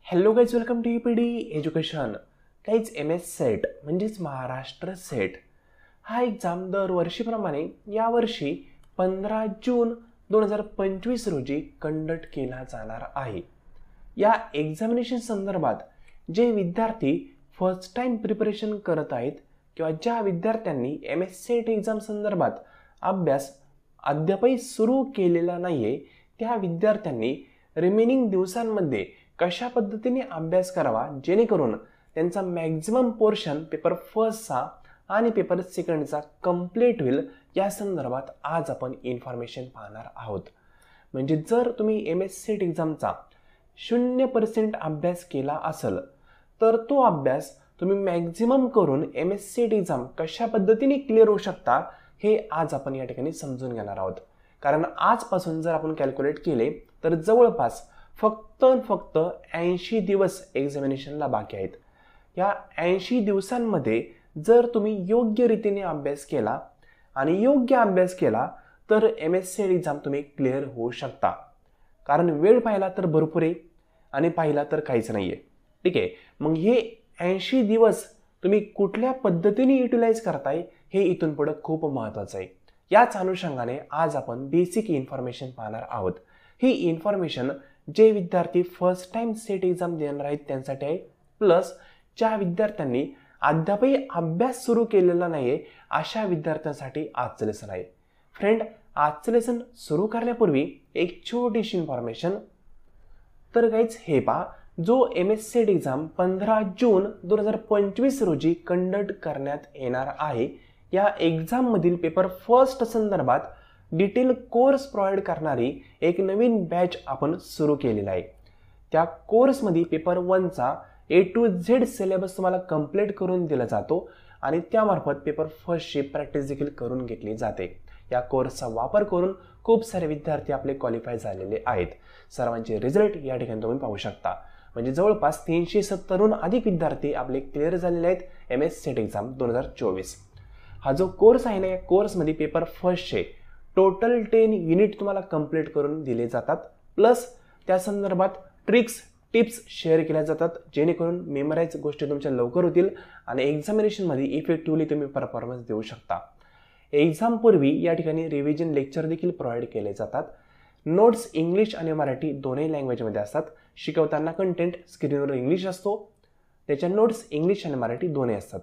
Hello guys, welcome to UPD education. काहीच MS SET म्हणजेच Maharashtra set हा एक्झाम दरवर्षीप्रमाणे यावर्षी 15 जून 2025 रोजी कंडक्ट केला जाणार आहे. या एक्झामिनेशन संदर्भात जे विद्यार्थी फर्स्ट टाइम प्रिपरेशन करत आहेत किंवा ज्या विद्यार्थ्यांनी MS सेट एक्झाम संदर्भात अभ्यास अद्यापही सुरू केलेला नाही आहे, त्या विद्यार्थ्यांनी रिमेनिंग दिवसांमध्ये कशा पद्धतीने अभ्यास करावा जेणेकरून त्यांचा मॅक्झिमम पोर्शन पेपर फर्स्टचा आणि पेपर सेकंडचा कंप्लीट होईल, या संदर्भात आज आपण इन्फॉर्मेशन पाहणार आहोत. म्हणजे जर तुम्ही MS सेट एक्झामचा 0% अभ्यास केला असेल तर तो अभ्यास तुम्ही मॅक्झिमम करून MS सेट एक्झाम कशा पद्धतीने क्लिअर होऊ शकता हे आज आपण या ठिकाणी समजून घेणार आहोत. कारण आजपासून जर आपण कॅल्क्युलेट केले तर जवळपास फक्त 80 दिवस एक्झामिनेशनला बाकी आहेत. या 80 दिवसांमध्ये जर तुम्ही योग्य रीतीने अभ्यास केला आणि योग्य अभ्यास केला तर MS सेट एक्झाम तुम्ही क्लिअर होऊ शकता. कारण वेळ पाहिला तर भरपूर आहे आणि पाहिला तर काहीच नाही आहे. ठीक आहे, मग हे 80 दिवस तुम्ही कुठल्या पद्धतीने युटिलाइज करताय हे इथून पुढे खूप महत्त्वाचं आहे. याच अनुषंगाने आज आपण बेसिक इन्फॉर्मेशन पाहणार आहोत. ही इन्फॉर्मेशन जे विद्यार्थी फर्स्ट टाइम सेट एक्झाम देणार आहेत त्यांसाठी आहे, प्लस ज्या विद्यार्थ्यांनी अद्यापही अभ्यास सुरू केलेला नाही आहे अशा विद्यार्थ्यांसाठी आजचं लेसन आहे. फ्रेंड, आजचं लेसन सुरू करण्यापूर्वी एक छोटीशी इन्फॉर्मेशन. तर गाईज हे पहा, जो MS सेट एक्झाम 15 जून 2025 रोजी कंडक्ट करण्यात येणार आहे, या एक्झाममधील पेपर फर्स्ट संदर्भात डिटेल कोर्स प्रोव्हाइड करणारी एक नवीन बॅच आपण सुरू केलेला आहे. त्या कोर्समध्ये पेपर 1चा A to Z सिलेबस तुम्हाला कंप्लीट करून दिला जातो आणि त्यामार्फत पेपर फर्स्टची प्रॅक्टिस देखील करून घेतली जाते. या कोर्सचा वापर करून खूप सारे विद्यार्थी आपले क्वालिफाय झालेले आहेत. सर्वांचे रिझल्ट या ठिकाणी तुम्ही पाहू शकता. म्हणजे जवळपास 370हून अधिक विद्यार्थी आपले क्लिअर झालेले आहेत MS सेट एक्झाम 2024. हा जो कोर्स आहे ना, या कोर्समध्ये पेपर फर्स्टचे टोटल 10 युनिट तुम्हाला कंप्लीट करून दिले जातात, प्लस त्या संदर्भात ट्रिक्स टिप्स शेअर केल्या जातात जेणेकरून मेमराईज गोष्टी तुमच्या लवकर होतील आणि एक्झामिनेशनमध्ये इफेक्टिव्हली तुम्ही परफॉर्मन्स देऊ शकता. एक्झामपूर्वी या ठिकाणी रिव्हिजन लेक्चर देखील प्रोव्हाइड केले जातात. नोट्स इंग्लिश आणि मराठी दोन्ही लँग्वेजमध्ये असतात. शिकवताना कंटेंट स्क्रीनवर इंग्लिश असतो, त्याच्या नोट्स इंग्लिश आणि मराठी दोन्ही असतात.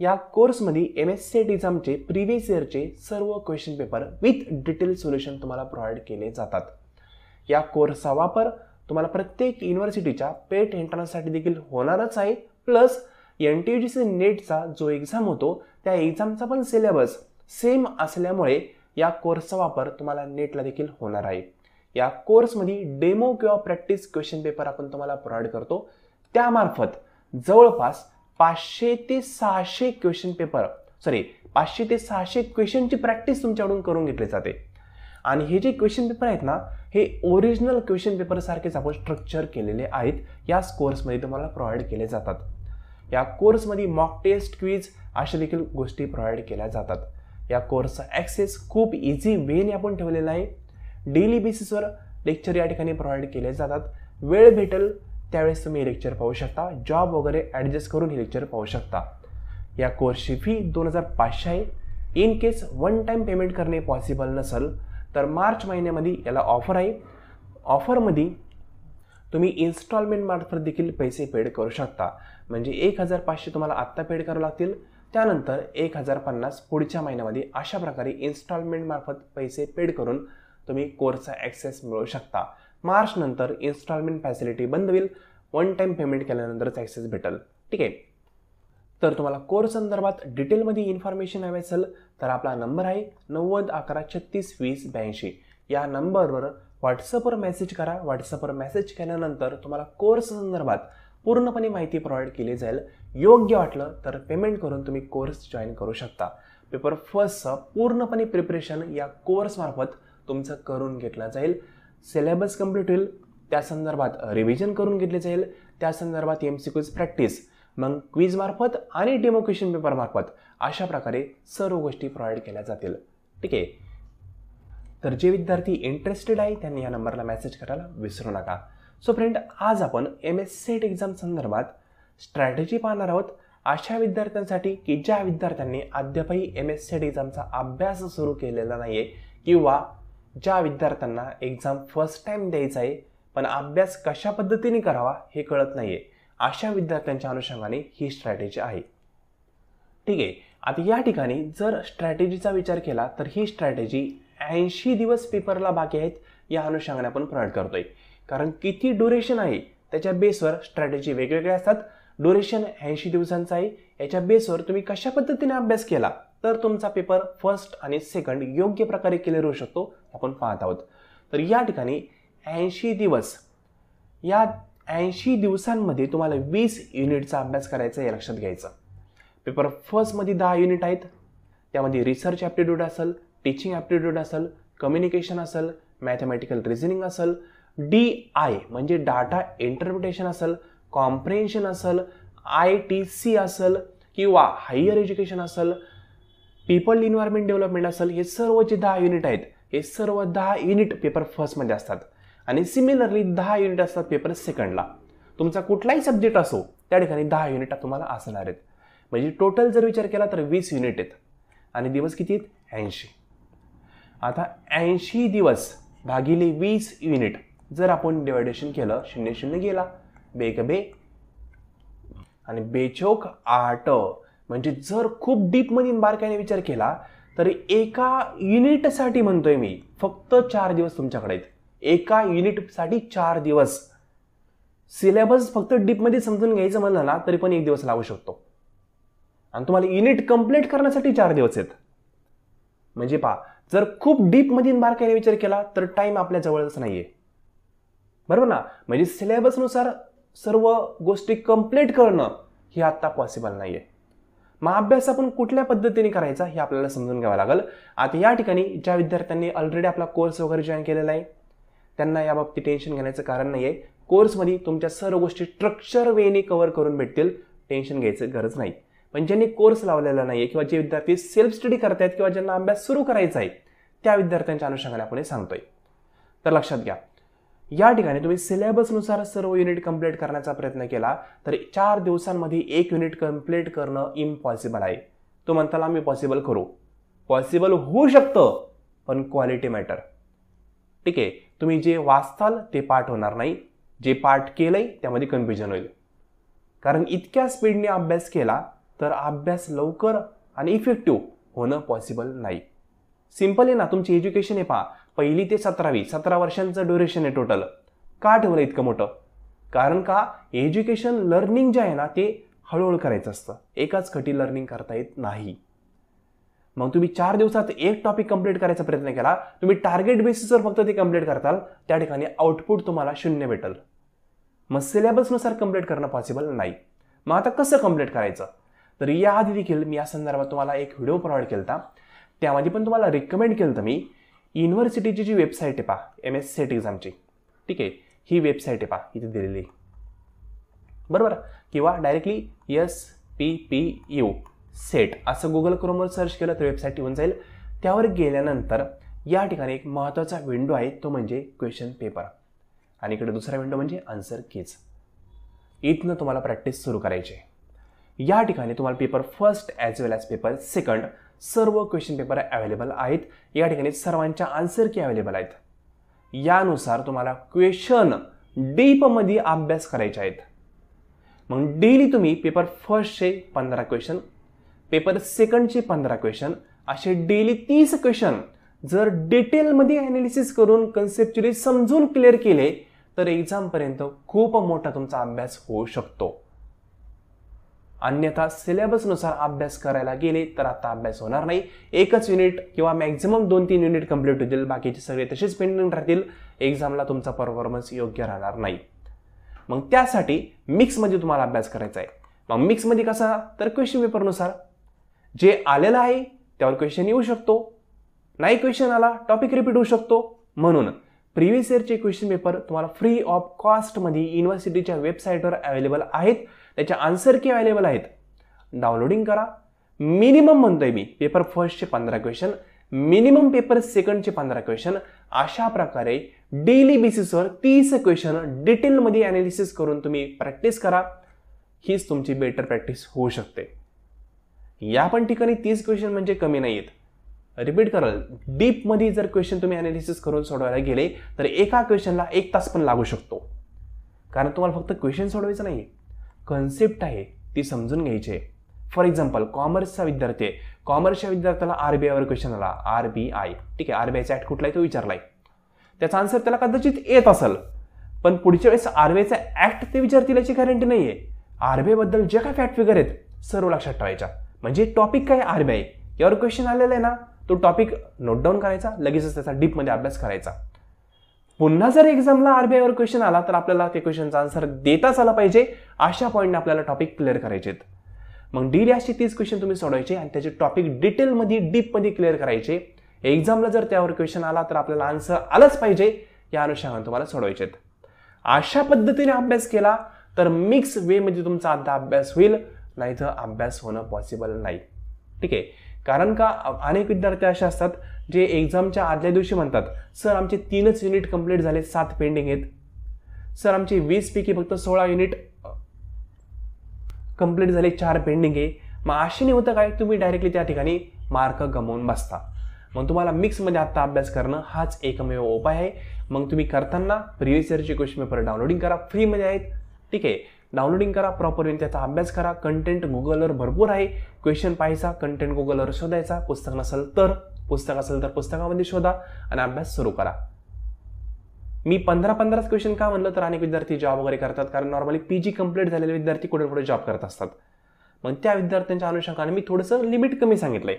या कोर्समध्ये MS सेट एक्झामचे प्रिव्हियस इयरचे सर्व question paper with detail solution तुम्हाला प्रोव्हाइड केले जातात. या कोर्सचा वापर तुम्हाला प्रत्येक युनिव्हर्सिटीच्या पेट एंट्रन्ससाठी देखील होणारच आहे, प्लस NTUGC नेटचा जो एक्झाम होतो त्या एक्झामचा पण सिलेबस सेम असल्यामुळे या कोर्सचा वापर तुम्हाला नेटला देखील होणार आहे. या कोर्समध्ये डेमो किंवा प्रॅक्टिस क्वेश्चन पेपर आपण तुम्हाला प्रोव्हाइड करतो. त्यामार्फत जवळपास 500 ते 600 क्वेश्चनची प्रॅक्टिस तुमच्याकडून करून घेतली जाते. आणि हे जे क्वेश्चन पेपर आहेत ना, हे ओरिजिनल क्वेश्चन पेपर सारखेच आपण स्ट्रक्चर केलेले आहेत. याच कोर्समध्ये तुम्हाला प्रोव्हाइड केले जातात. या कोर्समध्ये मॉक टेस्ट, क्विज अशा देखील गोष्टी प्रोव्हाइड केल्या जातात. या कोर्सचा ॲक्सेस खूप इझी वेने आपण ठेवलेला आहे. डेली बेसिसवर लेक्चर या ठिकाणी प्रोव्हाइड केले जातात. वेळ भेटेल त्यावेळेस तुम्ही लेक्चर पाहू शकता. जॉब वगैरे ॲडजस्ट करून हे लेक्चर पाहू शकता. या कोर्सची फी 2500 आहे. In case one time payment करणे पॉसिबल नसेल तर मार्च महिन्यामध्ये याला ऑफर आहे. ऑफरमध्ये तुम्ही इन्स्टॉलमेंट मार्फत देखील पैसे पेड करू शकता. म्हणजे 1500 तुम्हाला आत्ता पेड करावे लागतील, त्यानंतर 1050 पुढच्या महिन्यामध्ये. अशा प्रकारे इन्स्टॉलमेंट मार्फत पैसे पेड करून तुम्ही कोर्सचा ॲक्सेस मिळवू शकता. मार्च नंतर इन्स्टॉलमेंट फॅसिलिटी बंद होईल. वन टाईम पेमेंट केल्यानंतरच ॲक्सेस भेटेल. ठीक आहे, तर तुम्हाला कोर्स संदर्भात डिटेलमध्ये इन्फॉर्मेशन हवी असेल तर आपला नंबर आहे 90 11 36 20 82. या नंबरवर व्हॉट्सअपवर मेसेज करा. व्हॉट्सअपवर मेसेज केल्यानंतर तुम्हाला कोर्स संदर्भात पूर्णपणे माहिती प्रोव्हाइड केली जाईल. योग्य वाटलं तर पेमेंट करून तुम्ही कोर्स जॉईन करू शकता. पेपर फर्स्टचं पूर्णपणे प्रिपरेशन या कोर्समार्फत तुमचं करून घेतलं जाईल. सिलेबस कंप्लीट होईल, त्या संदर्भात रिव्हिजन करून घेतले जाईल, त्या संदर्भात MCQs प्रॅक्टिस, मग क्विज मार्फत आणि डेमो क्वेश्चन पेपर मार्फत अशा प्रकारे सर्व गोष्टी प्रोव्हाइड केल्या जातील. ठीक आहे, तर जे विद्यार्थी इंटरेस्टेड आहे त्यांनी या नंबरला मेसेज करायला विसरू नका. सो फ्रेंड, आज आपण MS-CET एक्झाम संदर्भात स्ट्रॅटेजी पाहणार आहोत अशा विद्यार्थ्यांसाठी की ज्या विद्यार्थ्यांनी अद्यापही MS-CET एक्झामचा अभ्यास सुरू केलेला नाही आहे किंवा ज्या विद्यार्थ्यांना एक्झाम फर्स्ट टाइम द्यायचा आहे पण अभ्यास कशा पद्धतीने करावा हे कळत नाही आहे, अशा विद्यार्थ्यांच्या अनुषंगाने ही स्ट्रॅटेजी आहे. ठीक आहे. आता या ठिकाणी जर स्ट्रॅटेजीचा विचार केला तर ही स्ट्रॅटेजी 80 दिवस पेपरला बाकी आहेत या अनुषंगाने आपण प्रोव्हाइड करतोय. कारण किती ड्युरेशन आहे त्याच्या बेसवर स्ट्रॅटेजी वेगवेगळ्या असतात. ड्युरेशन 80 दिवसांचा आहे. याच्या बेसवर तुम्ही कशा पद्धतीने अभ्यास केला तर तुमचा पेपर फर्स्ट आणि सेकंड योग्य प्रकारे क्लिअर होऊ शकतो आपण पाहत आहोत. तर या ठिकाणी 80 दिवस, या 80 दिवसांमध्ये तुम्हाला 20 युनिटचा अभ्यास करायचा हे लक्षात घ्यायचं. पेपर फर्स्टमध्ये 10 युनिट आहेत. त्यामध्ये रिसर्च ॲप्टिट्यूड असेल, टीचिंग ॲप्टिट्यूड असेल, कम्युनिकेशन असेल, मॅथमॅटिकल रिझनिंग असेल, DI म्हणजे डाटा इंटरप्रिटेशन असेल, कॉम्प्रेन्शन असेल, ITC असेल किंवा हायर एज्युकेशन असेल, पीपल इन्व्हायरमेंट डेव्हलपमेंट असेल, हे सर्व जे 10 युनिट आहेत हे सर्व 10 युनिट पेपर फर्स्टमध्ये असतात आणि सिमिलरली 10 युनिट असतात पेपर सेकंडला. तुमचा कुठलाही सब्जेक्ट असो त्या ठिकाणी 10 युनिट तुम्हाला असणार आहेत. म्हणजे टोटल जर विचार केला तर 20 युनिट आहेत आणि दिवस किती आहेत? 80. आता 80 दिवस भागिले 20 युनिट जर आपण डिवायडेशन केलं, 0 0 गेला, बेक बे आणि बेचोक 8. म्हणजे जर खूप डीपमध्ये बारकाईने विचार केला तर एका युनिटसाठी म्हणतोय मी फक्त 4 दिवस तुमच्याकडे आहेत. एका युनिटसाठी 4 दिवस. सिलेबस फक्त डीपमध्ये समजून घ्यायचं म्हणलं ना तरी पण 1 दिवस लागू शकतो आणि तुम्हाला युनिट कंप्लीट करण्यासाठी 4 दिवस आहेत. म्हणजे पहा, जर खूप डीपमध्ये बारकाईने विचार केला तर टाइम आपल्या जवळच नाहीये, बरोबर ना. म्हणजे सिलेबसनुसार सर्व गोष्टी कंप्लीट करणं हे आता पॉसिबल नाहीये. मग अभ्यास आपण कुठल्या पद्धतीने करायचा हे आपल्याला समजून घ्यावं लागेल. आता या ठिकाणी ज्या विद्यार्थ्यांनी ऑलरेडी आपला कोर्स वगैरे जॉईन केलेला आहे त्यांना याबाबतीत टेन्शन घेण्याचं कारण नाहीये. कोर्समध्ये तुमच्या सर्व गोष्टी स्ट्रक्चर वेने कव्हर करून भेटतील, टेन्शन घ्यायचं गरज नाही. पण ज्यांनी कोर्स लावलेला नाहीये किंवा जे विद्यार्थी सेल्फ स्टडी करतायत किंवा ज्यांना अभ्यास सुरू करायचा आहे त्या विद्यार्थ्यांच्या अनुषंगाने आपण हे सांगतोय. तर लक्षात घ्या, या ठिकाणी तुम्ही सिलेबसनुसार सर्व युनिट कंप्लीट करण्याचा प्रयत्न केला तर 4 दिवसांमध्ये 1 युनिट कंप्लीट करणं इम्पॉसिबल आहे. तो म्हणताल आम्ही पॉसिबल करू. पॉसिबल होऊ शकतं पण क्वालिटी मॅटर. ठीक आहे. तुम्ही जे वाचताल ते पाठ होणार नाही, जे पाठ केलंय त्यामध्ये कन्फ्युजन होईल. कारण इतक्या स्पीडने अभ्यास केला तर अभ्यास लवकर आणि इफेक्टिव्ह होणं पॉसिबल नाही. सिंपल आहे ना. तुमची एज्युकेशन आहे पहा, 1ली ते 17वी 17 वर्षांचं ड्युरेशन आहे टोटल. का ठेवलं इतकं मोठं? कारण का एज्युकेशन लर्निंग जे आहे ना ते हळूहळू करायचं असतं, एकाच खटी लर्निंग करता येत नाही. मग तुम्ही 4 दिवसात एक टॉपिक कंप्लीट करायचा प्रयत्न केला, तुम्ही टार्गेट बेसिसवर फक्त ते कंप्लीट करताल त्या ठिकाणी आउटपुट तुम्हाला 0 भेटेल. मग सिलेबसनुसार कंप्लीट करणं पॉसिबल नाही. मग आता कसं कंप्लीट करायचं? तर याआधी देखील मी या संदर्भात तुम्हाला एक व्हिडिओ प्रोव्हाइड केला होता. त्यामध्ये पण तुम्हाला रिकमेंड केलं होतं मी. युनिव्हर्सिटीची जी वेबसाईट आहे पहा MS-CET एक्झामची, ठीक आहे, ही वेबसाईट आहे पहा इथे दिलेली, बरोबर. किंवा डायरेक्टली SPPU सेट असं गुगल क्रोमवर सर्च केलं तर वेबसाईट येऊन जाईल. त्यावर गेल्यानंतर या ठिकाणी एक महत्त्वाचा विंडो आहे, तो म्हणजे क्वेश्चन पेपर आणि इकडे दुसरा विंडो म्हणजे आन्सर कीज. इथनं तुम्हाला प्रॅक्टिस सुरू करायची. या ठिकाणी तुम्हाला पेपर फर्स्ट ॲज वेल ॲज पेपर सेकंड सर्व क्वेश्चन पेपर अवेलेबल आहेत. या ठिकाणी सर्वांच्या आन्सर की अवेलेबल आहेत. यानुसार तुम्हाला क्वेश्चन डीपमध्ये अभ्यास करायचे आहेत. मग डेली तुम्ही पेपर फर्स्टचे 15 क्वेश्चन, पेपर सेकंडचे 15 क्वेश्चन, असे डेली 30 क्वेश्चन जर डिटेलमध्ये ॲनालिसिस करून कन्सेप्च्युअली समजून क्लिअर केले तर एक्झामपर्यंत खूप मोठा तुमचा अभ्यास होऊ शकतो. अन्यथा सिलेबसनुसार अभ्यास करायला गेले तर आता अभ्यास होणार नाही. एकच युनिट किंवा मॅक्झिमम 2-3 युनिट कंप्लीट होतील, बाकीचे सगळे तसेच पेंडिंग राहतील. एक्झामला तुमचा परफॉर्मन्स योग्य राहणार नाही. मग त्यासाठी मिक्समध्ये तुम्हाला अभ्यास करायचा आहे. मग मिक्समध्ये कसा? तर क्वेश्चन पेपरनुसार जे आलेलं आहे त्यावर क्वेश्चन येऊ शकतो, नाही क्वेश्चन आला टॉपिक रिपीट होऊ शकतो. म्हणून प्रिव्हियस इयरचे क्वेश्चन पेपर तुम्हाला फ्री ऑफ कॉस्टमध्ये युनिव्हर्सिटीच्या वेबसाईटवर अवेलेबल आहेत. त्याच्या आन्सर की अवेलेबल आहेत. डाउनलोडिंग करा. मिनिमम म्हणतोय मी पेपर फर्स्टचे 15 क्वेश्चन, मिनिमम पेपर सेकंडचे 15 क्वेश्चन, अशा प्रकारे डेली बेसिसवर 30 क्वेश्चन डिटेलमध्ये अनालिसिस करून तुम्ही प्रॅक्टिस करा. हीच तुमची बेटर प्रॅक्टिस होऊ शकते. या पण ठिकाणी 30 क्वेश्चन म्हणजे कमी नाही आहेत. रिपीट कराल, डीपमध्ये जर क्वेश्चन तुम्ही अनालिसिस करून सोडवायला गेले तर एका क्वेश्चनला 1 तास पण लागू शकतो. कारण तुम्हाला फक्त क्वेश्चन सोडवायचं नाही, कन्सेप्ट आहे ती समजून घ्यायची आहे. फॉर एक्झाम्पल, कॉमर्सचा विद्यार्थी आहे, कॉमर्सच्या विद्यार्थ्याला आरबीआयवर क्वेश्चन आला, आरबीआय, ठीक आहे, आरबीआयचा ऍक्ट कुठला आहे तो विचारलाय, त्याचा आन्सर त्याला कदाचित येत असेल, पण पुढच्या वेळेस आरबीआयचा ऍक्ट ते विचारतील याची गॅरंटी नाहीये. आरबीआय बद्दल जे काय फॅक्ट फिगर आहेत सर्व लक्षात ठेवायच्या. म्हणजे टॉपिक काय आरबीआय यावर क्वेश्चन आलेला आहे ना, तो टॉपिक नोट डाऊन करायचा, लगेचच त्याचा डीपमध्ये अभ्यास करायचा. पुन्हा जर एक्झामला आरबीआयवर क्वेश्चन आला तर आपल्याला ते क्वेश्चनचा आन्सर देताच आला पाहिजे. अशा पॉईंटने आपल्याला टॉपिक क्लिअर करायचे. मग डेली असे 30 क्वेश्चन तुम्ही सोडवायचे आणि त्याचे टॉपिक डिटेलमध्ये डीपमध्ये क्लिअर करायचे. एक्झामला जर त्यावर क्वेश्चन आला तर आपल्याला आन्सर आलंच पाहिजे, या अनुषंगाने तुम्हाला सोडवायचे. अशा पद्धतीने अभ्यास केला तर मिक्स वेमध्ये तुमचा अर्धा अभ्यास होईल, नाही तर अभ्यास होणं पॉसिबल नाही. ठीक आहे, कारण का अनेक विद्यार्थी असे असतात जे एक्झामच्या आदल्या दिवशी म्हणतात, सर आमचे 3च युनिट कंप्लीट झाले, 7 पेंडिंग आहेत. सर आमचे 20 पैकी फक्त 16 युनिट कंप्लीट झाले, 4 पेंडिंग आहे. मग अशी नाही होतं काय, तुम्ही डायरेक्टली त्या ठिकाणी मार्क गमावून बसता. मग तुम्हाला मिक्समध्ये आता अभ्यास करणं हाच एकमेव उपाय आहे. मग तुम्ही करताना प्रिव्हियस इयरचे क्वेश्चन पेपर डाउनलोडिंग करा, फ्रीमध्ये आहेत. ठीक आहे, डाउनलोडिंग करा, प्रॉपरली त्याचा अभ्यास करा. कंटेंट गुगलवर भरपूर आहे, क्वेश्चन पाहायचा, कंटेंट गुगलवर शोधायचा. पुस्तक नसेल तर पुस्तकामध्ये शोधा आणि अभ्यास सुरू करा. मी 15-15 क्वेश्चन का म्हणलं तर अनेक विद्यार्थी जॉब वगैरे करतात, कारण नॉर्मली पीजी कंप्लीट झालेले विद्यार्थी कुठे कुठे जॉब करत असतात. मग त्या विद्यार्थ्यांच्या अनुषंगाने मी थोडंसं लिमिट कमी सांगितलंय.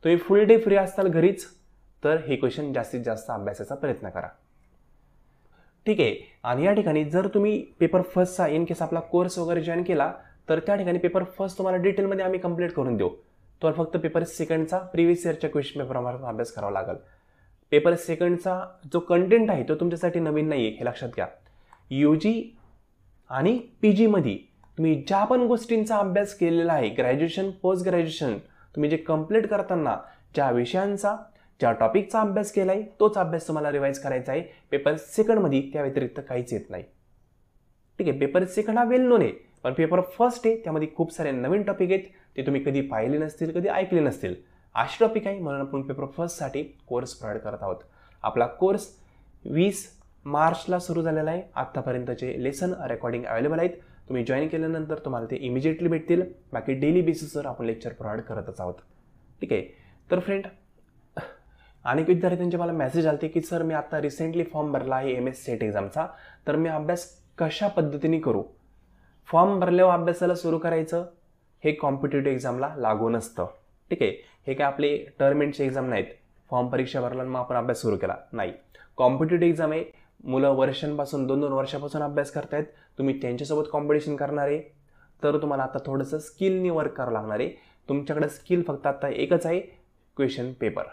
तुम्ही फुल डे फ्री असताल घरीच तर हे क्वेश्चन जास्तीत जास्त अभ्यासाचा प्रयत्न करा. ठीक आहे, आणि या ठिकाणी जर तुम्ही पेपर फर्स्टचा इन केस आपला कोर्स वगैरे जॉईन केला तर त्या ठिकाणी पेपर फर्स्ट तुम्हाला डिटेलमध्ये आम्ही कंप्लीट करून देऊ. तुम्हाला फक्त पेपर सेकंडचा प्रिव्हियस इयरच्या क्वेश्चन पेपरवर अभ्यास करावा लागेल. पेपर सेकंडचा जो कंटेंट आहे तो तुमच्यासाठी नवीन नाही आहे, हे लक्षात घ्या. यूजी आणि पीजीमध्ये तुम्ही ज्या पण गोष्टींचा अभ्यास केलेला आहे, ग्रॅज्युएशन पोस्ट ग्रॅज्युएशन तुम्ही जे कंप्लीट करताना ज्या विषयांचा ज्या टॉपिकचा अभ्यास केला आहे तोच अभ्यास तुम्हाला रिवाईज करायचा आहे. पेपर सेकंडमध्ये त्या व्यतिरिक्त काहीच येत नाही. ठीक आहे, पेपर सेकंड हा वेल नोन आहे, पण पेपर फर्स्ट आहे त्यामध्ये खूप सारे नवीन टॉपिक आहेत, ते तुम्ही कधी पाहिले नसतील, कधी ऐकले नसतील. अशी टॉपिक आहे, म्हणून आपण पेपर फर्स्टसाठी कोर्स प्रोव्हाइड करत आहोत. आपला कोर्स 20 मार्चला सुरू झालेला आहे. आत्तापर्यंतचे लेसन रेकॉर्डिंग अवेलेबल आहेत. तुम्ही जॉईन केल्यानंतर तुम्हाला ते इमिजिएटली भेटतील. बाकी डेली बेसिसवर आपण लेक्चर प्रोव्हाइड करतच आहोत. ठीक आहे, तर फ्रेंड, अनेक विद्यार्थ्यांचे मला मेसेज आले की सर मी आता रिसेंटली फॉर्म भरला आहे MS सेट एक्झामचा, तर मी अभ्यास कशा पद्धतीने करू. फॉर्म भरल्यावर अभ्यासाला सुरू करायचं हे कॉम्पिटेटिव्ह एक्झामला लागू नसतं. ठीक आहे, हे काय आपले टर्म एंडचे एक्झाम नाहीत, फॉर्म परीक्षा भरला मग आपण अभ्यास सुरू केला नाही. कॉम्पिटेटिव्ह एक्झाम आहे, मुलं वर्षांपासून 2-2 वर्षापासून अभ्यास करतायत, तुम्ही त्यांच्यासोबत कॉम्पिटिशन करणार आहे, तर तुम्हाला आता थोडंसं स्किलनी वर्क करावं लागणार आहे. तुमच्याकडे स्किल फक्त आता एकच आहे, क्वेश्चन पेपर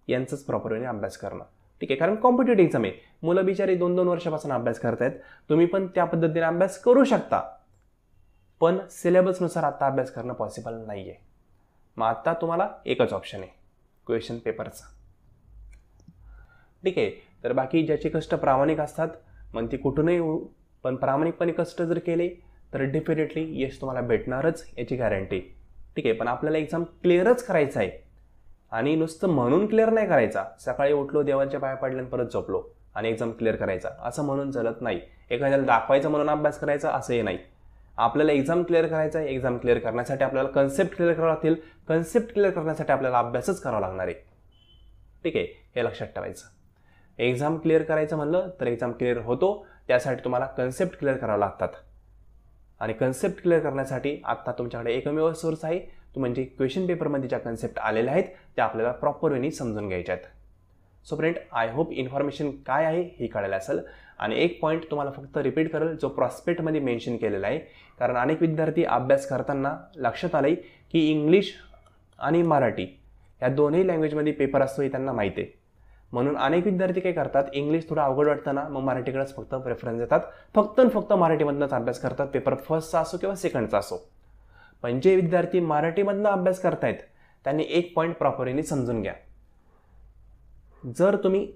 यांचाच प्रॉपरली अभ्यास करणं. ठीक आहे, कारण कॉम्पिटेटिव्ह एक्झाम आहे, मुलं बिचारी 2-2 वर्षापासून अभ्यास करतायत, तुम्ही पण त्या पद्धतीने अभ्यास करू शकता, पण सिलेबसनुसार आता अभ्यास करणं पॉसिबल नाही आहे. मग आता तुम्हाला एकच ऑप्शन आहे, क्वेश्चन पेपरचा. ठीक आहे, तर बाकी ज्याचे कष्ट प्रामाणिक असतात मग ते कुठूनही होऊ, पण प्रामाणिकपणे कष्ट जर केले तर डेफिनेटली यश तुम्हाला भेटणारच, याची गॅरंटी. ठीक आहे, पण आपल्याला एक्झाम क्लिअरच करायचा आहे आणि नुसतं म्हणून क्लिअर नाही करायचा. सकाळी उठलो, देवाच्या पाया पडले आणि परत झोपलो आणि एक्झाम क्लिअर करायचा असं म्हणून चालत नाही. एखाद्याला दाखवायचं म्हणून अभ्यास करायचा असंही नाही. आपल्याला एक्झाम क्लिअर करायचा आहे, एक्झाम क्लिअर करण्यासाठी आपल्याला कन्सेप्ट क्लिअर करावं लागतील, कन्सेप्ट क्लिअर करण्यासाठी आपल्याला अभ्यासच करावा लागणार आहे. ठीक आहे, हे लक्षात ठेवायचं. एक्झाम क्लिअर करायचं म्हणलं तर एक्झाम क्लिअर होतो, त्यासाठी तुम्हाला कन्सेप्ट क्लिअर करावं लागतात. आणि कन्सेप्ट क्लिअर करण्यासाठी आत्ता तुमच्याकडे एकमेव सोर्स आहे, तो म्हणजे क्वेश्चन पेपरमध्ये ज्या कन्सेप्ट आलेल्या आहेत त्या आपल्याला प्रॉपर वेनी समजून घ्यायच्या आहेत. So friend, I hope information काय आहे हे कळायला असेल. आणि एक पॉईंट तुम्हाला फक्त रिपीट करेल, जो प्रॉस्पेक्टमध्ये मेन्शन केलेला आहे, कारण अनेक विद्यार्थी अभ्यास करताना लक्षात आलं आहे की इंग्लिश आणि मराठी या दोन्ही लँग्वेजमध्ये पेपर असतो हे त्यांना माहिती आहे. म्हणून अनेक विद्यार्थी काय करतात, इंग्लिश थोडं अवघड वाटतं ना, मग मराठीकडेच फक्त प्रेफरन्स देतात, फक्त मराठीमधनंच अभ्यास करतात, पेपर फर्स्टचा असो किंवा सेकंडचा असो. पण जे विद्यार्थी मराठीमधनं अभ्यास करतायत त्यांनी एक पॉईंट प्रॉपरली समजून घ्या. जर तुम्ही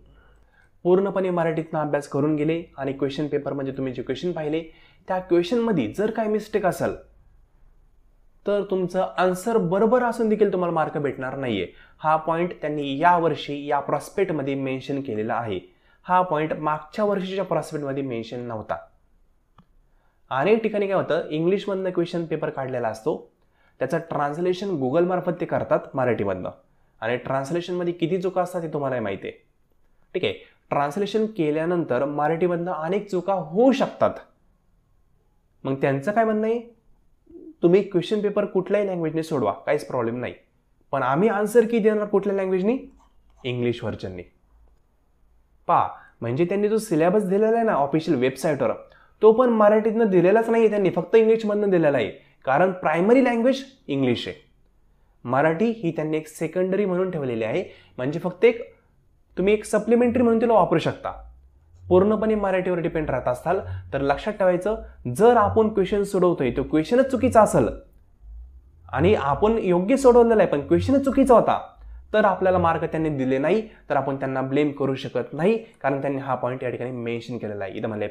पूर्णपणे मराठीतनं अभ्यास करून गेले आणि क्वेश्चन पेपरमध्ये तुम्ही जे क्वेश्चन पाहिले त्या क्वेश्चनमध्ये जर काही मिस्टेक असेल तर तुमचं आन्सर बरोबर असून देखील तुम्हाला मार्क भेटणार नाहीये. हा पॉईंट त्यांनी यावर्षी या प्रॉस्पेक्टमध्ये मेन्शन केलेला आहे. हा पॉईंट मागच्या वर्षीच्या प्रॉस्पेक्टमध्ये मेन्शन नव्हता. अनेक ठिकाणी काय होतं, इंग्लिशमधनं क्वेश्चन पेपर काढलेला असतो, त्याचं ट्रान्सलेशन गुगल मार्फत ते करतात मराठीमधनं, आणि ट्रान्सलेशनमध्ये किती चुका असतात हे तुम्हाला माहिती आहे. ठीक आहे, ट्रान्सलेशन केल्यानंतर मराठीमधनं अनेक चुका होऊ शकतात. मग त्यांचं काय म्हणणं आहे, तुम्ही क्वेश्चन पेपर कुठल्याही लँग्वेजने सोडवा, काहीच प्रॉब्लेम नाही, पण आम्ही आन्सर की देणार कुठल्या लँग्वेजनी, इंग्लिश व्हर्जननी. म्हणजे त्यांनी जो सिलेबस दिलेला आहे ना ऑफिशियल वेबसाईटवर, तो पण मराठीतनं दिलेलाच नाही, त्यांनी फक्त इंग्लिशमधनं दिलेला आहे. कारण प्रायमरी लँग्वेज इंग्लिश आहे. मराठी ही त्यांनी एक सेकंडरी म्हणून ठेवलेली आहे, म्हणजे फक्त तुम्ही एक सप्लिमेंटरी म्हणून तिला वापरू शकता. पूर्णपणे मराठीवर डिपेंड राहत असाल तर लक्षात ठेवायचं, जर आपण क्वेश्चन सोडवतोय तो क्वेश्चनच चुकीचा असेल आणि आपण योग्य सोडवलेला आहे पण क्वेश्चनच चुकीचा होता, तर आपल्याला मार्क त्यांनी दिले नाही तर आपण त्यांना ब्लेम करू शकत नाही, कारण त्यांनी हा पॉईंट या ठिकाणी मेन्शन केलेला आहे. इथं म्हणले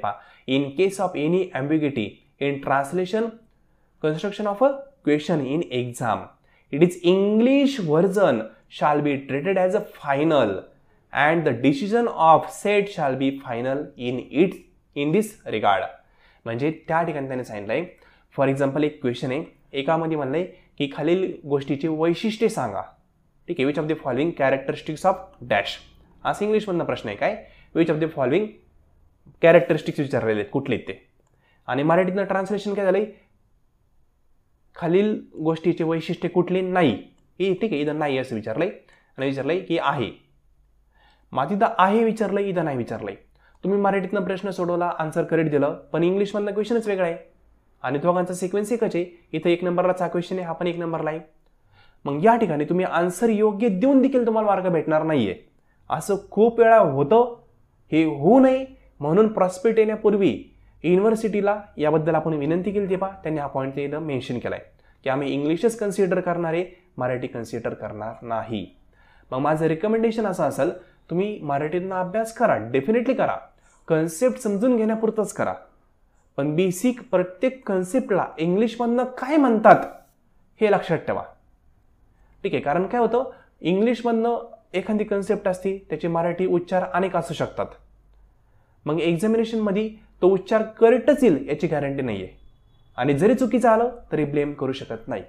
in case of any ambiguity in translation construction of a question in exam, it is English version shall be treated as a final and the decision of set shall be final in this regard. म्हणजे त्या ठिकाणी त्यांनी सांगितलंय, for example एक question आहे, एकामध्ये म्हणलंय की खालील गोष्टीची वैशिष्ट्ये सांगा. ठीक आहे, which of the following characteristics of dash, असं इंग्लिशमधनं प्रश्न आहे. काय, which of the following characteristics विचारलेले आहेत, कुठले ते, आणि मराठीतनं ट्रान्सलेशन काय झालंय, खालील गोष्टीचे वैशिष्ट्य कुठले नाही. हे ठीक आहे, इथं नाही असं विचारलंय आणि विचारलंय की आहे. मग तिथं आहे विचारलंय, इथं नाही विचारलंय. तुम्ही मराठीतनं प्रश्न सोडवला, आन्सर करेक्ट दिलं, पण इंग्लिशमधला क्वेश्चनच वेगळा आहे आणि दोघांचा सिक्वेन्स एकच आहे. इथं 1 नंबरलाचा क्वेश्चन आहे, हा पण 1 नंबरला आहे. मग या ठिकाणी तुम्ही आन्सर योग्य देऊन देखील तुम्हाला मार्क भेटणार नाहीये. असं खूप वेळा होतं. हे होऊ नये म्हणून प्रॉस्पेक्ट येण्यापूर्वी युनिव्हर्सिटीला याबद्दल आपण विनंती केली तेव्हा त्यांनी हा पॉईंट इथं मेन्शन केलाय की आम्ही इंग्लिशच कन्सिडर करणार आहे, मराठी कन्सिडर करणार नाही. मग माझं रिकमेंडेशन असं असेल, तुम्ही मराठीतनं अभ्यास करा, डेफिनेटली करा, कन्सेप्ट समजून घेण्यापुरतंच करा, पण बेसिक प्रत्येक कन्सेप्टला इंग्लिशमधनं काय म्हणतात हे लक्षात ठेवा. ठीक आहे, कारण काय होतं, इंग्लिशमधनं एखादी कन्सेप्ट असते, त्याचे मराठी उच्चार अनेक असू शकतात. मग एक्झामिनेशनमध्ये तो उच्चार करेक्टच येईल याची गॅरंटी नाही आहे, आणि जरी चुकीचं आलं तरी ब्लेम करू शकत नाही.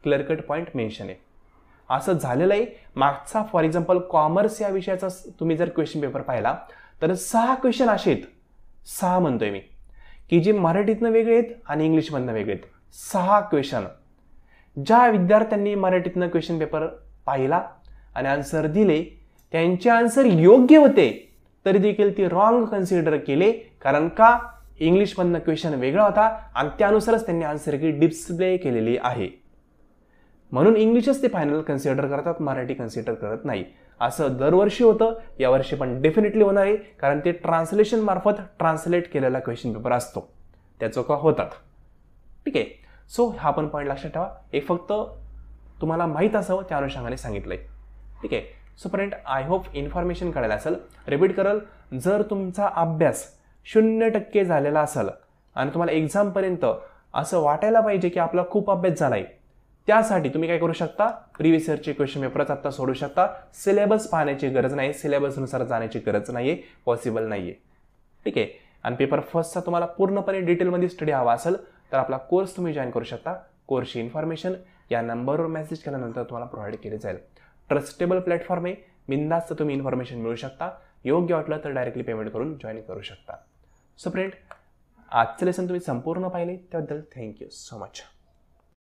क्लिअर कट पॉईंट मेन्शन आहे. असं झालेलं आहे. मागचा फॉर एक्झाम्पल कॉमर्स या विषयाचा तुम्ही जर क्वेश्चन पेपर पाहिला तर 6 क्वेश्चन असे आहेत, 6 म्हणतोय मी, की जे मराठीतनं वेगळे आहेत आणि इंग्लिशमधनं वेगळे आहेत. 6 क्वेश्चन. ज्या विद्यार्थ्यांनी मराठीतनं क्वेश्चन पेपर पाहिला आणि आन्सर दिले, त्यांचे आन्सर योग्य होते तरी देखील ते रॉंग कन्सिडर केले. कारण का, इंग्लिशमधनं क्वेश्चन वेगळा होता आणि त्यानुसारच त्यांनी आन्सर की डिस्प्ले केलेली आहे. म्हणून इंग्लिशच ते फायनल कन्सिडर करतात, मराठी कन्सिडर करत नाही. असं दरवर्षी होतं, यावर्षी पण डेफिनेटली होणार आहे, कारण ते ट्रान्सलेशन मार्फत ट्रान्सलेट केलेला क्वेश्चन पेपर असतो, त्या चुका होतात. ठीक आहे, सो हा पण पॉईंट लक्षात ठेवा. एक फक्त तुम्हाला माहीत असावं त्या अनुषंगाने सांगितलंय. ठीक आहे, so friend, I hope information कळायला असेल. रिपीट करल, जर तुमचा अभ्यास 0% झालेला असेल आणि तुम्हाला एक्झामपर्यंत असं वाटायला पाहिजे की आपला खूप अभ्यास झालाय, त्यासाठी तुम्ही काय करू शकता, प्रिव्हियस इयरचे क्वेश्चन पेपरच आता सोडू शकता. सिलेबस पाहण्याची गरज नाही, सिलेबसनुसार जाण्याची गरज नाहीये, पॉसिबल नाहीये. ठीक आहे, आणि पेपर फर्स्टचा तुम्हाला पूर्णपणे डिटेलमध्ये स्टडी हवा असेल तर आपला कोर्स तुम्ही जॉईन करू शकता. कोर्सची इन्फॉर्मेशन या नंबरवर मेसेज केल्यानंतर तुम्हाला प्रोव्हाइड केली जाईल. ट्रस्टेबल प्लॅटफॉर्म आहे, बिनधास्त तुम्ही इन्फॉर्मेशन मिळू शकता. योग्य वाटलं तर डायरेक्टली पेमेंट करून जॉईन करू शकता. सो फ्रेंड, आजचं लेसन तुम्ही संपूर्ण पाहिले त्याबद्दल थँक्यू सो मच.